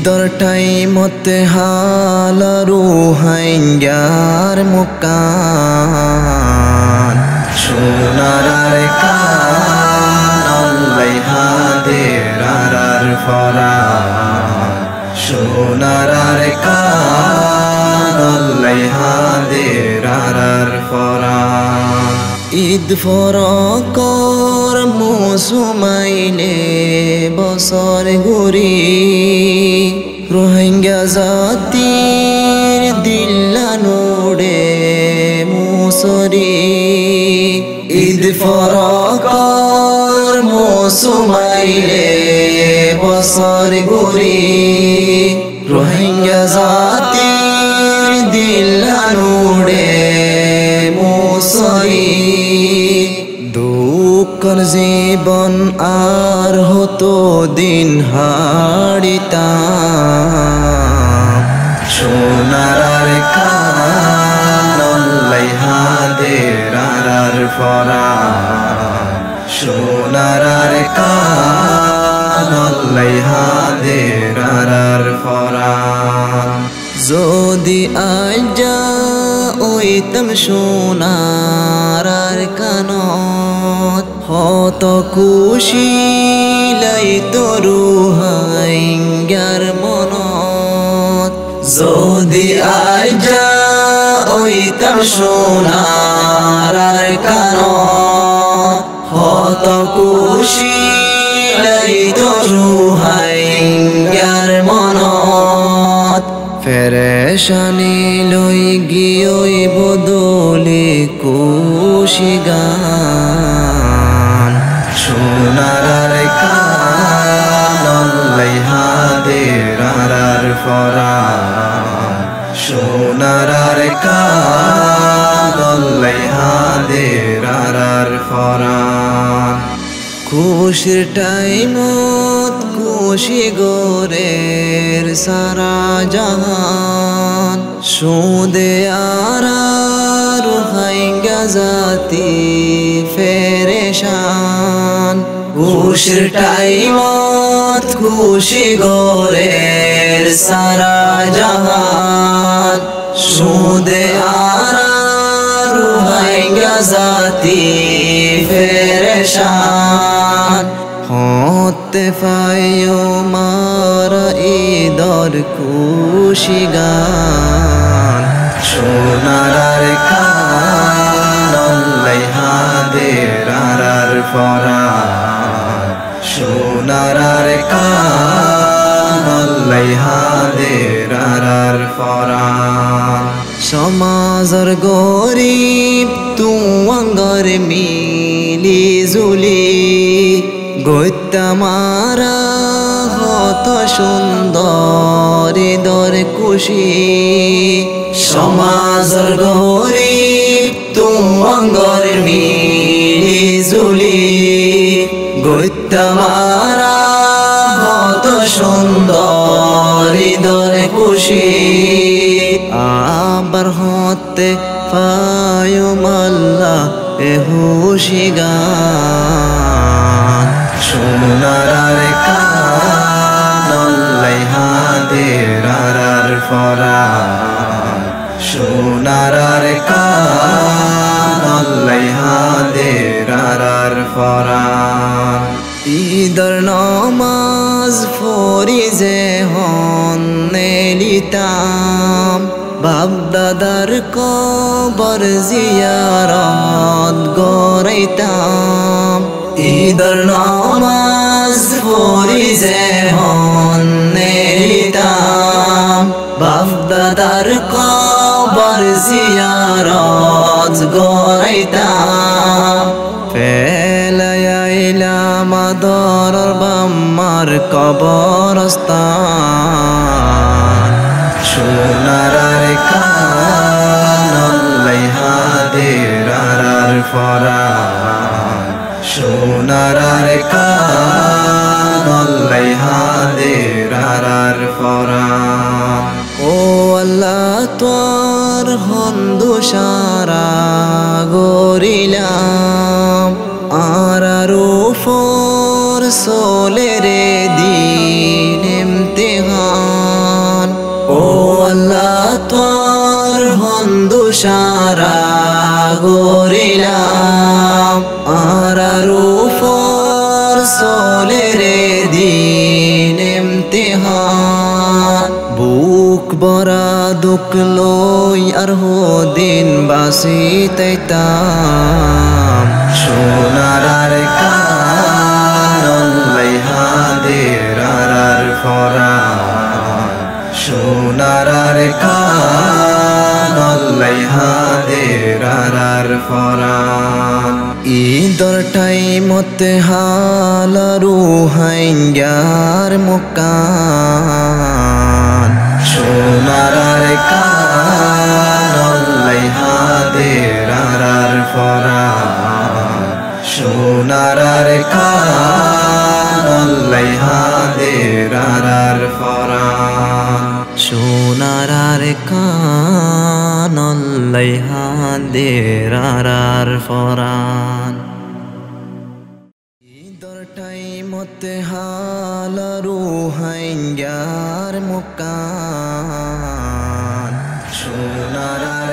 ঈদর টাইমতে হালারু হাইঙ্গার মুকান সোনার কান আল্লাই হাদের আর ফরান সোনার কান আল্লাই হাদের আর ফরান ঈদ ফরকর মুসুমাইলে বছর ঘুরি রোহিঙ্গা জাতির দিল্লা নোড়ে মুসরি ঈদ ফরকর মুসুমাইলে বছর ঘুরি রোহিঙ্গা জাতির দিল্লা নোড়ে মুসরি দুঃখর জীবন আর হতো দিন হারিতাম সোনার কান আল্লাই হাদের আর ফরান সোনার কান আল্লাই হাদের আর ফরান যদি আজা ওইতম সোনার কানত হত খুশি লাইতো রুহাইঙ্গার মনত যদি আজা ওইতম সোনার কানত হত খুশি লাইতো রুহাইঙ্গার মনত ফেরেশানি লই গিয়ই বদলে খুশি গান সোনার কান আল্লাই হাদের আর ফরান সোনার কান আল্লাই হাদের আর ফরান খুশির টাইমত খুশি গোরের সারা জাহান সুদে আর রোহিঙ্গা জাতি ফেরেশান খুশির টাইমত খুশি গোরের সারা জাহান সুদে আর রোহিঙ্গা জাতি ফেরেশান হতে পাইও মারা ঈদর খুশি গান সোনার কান আল্লাই হাদের আর ফরান সোনার কান আল্লাই হাদের আর ফরান সমাজর গরিব তুয়াঙ্গর মিলি জুলি গইতামারা হত সুন্দর দর খুশি সমাজর গরিব তুয়াঙ্গর মিলি জুলি গইতামারা হত সুন্দর দর খুশি আবার হতে পায়ো মাল্লা এ হুশি গান সোনার কান আল্লাই হাদের আর ফরান সোনার কান আল্লাই হাদের আর ফরান ঈদর নামাজ ফরিজে হন নেলিতাম বাপ দাদার কবর জিয়ারত গড়াইতাম ঈদর নামাজ ফরিজে হন নেলিতাম বাপ দাদার কবর জিয়ারত গড়াইতাম ফেলাইলাম আদর বাম্মার কবরস্থান সোনার কান আল্লাই হাদের আর ফরান সোনার কান আল্লাই হাদের আর ফরান ও আল্লাহ তোর হন্দু সারা গরিলাম আর ফর সোলে রে দিন ইমতিহান করিলাম আরার উপর চলে রে দিন ইমতিহান বুক ভরা দুঃখ লই আর দিন বাঁচিতাম সোনার আর কান হাদের আর ফরান সোনার আর কান হাদের আর ফরান ঈদর টাইমতে হালারু হাইঙ্গার মুকান সোনার আর কান হাদের আর ফরান সোনার আর কান হাদের আর ফরান সোনার আর কান হাদের আর ফরান ঈদর টাইমতে হালারু হাইঙ্গার মুকান সোনার আর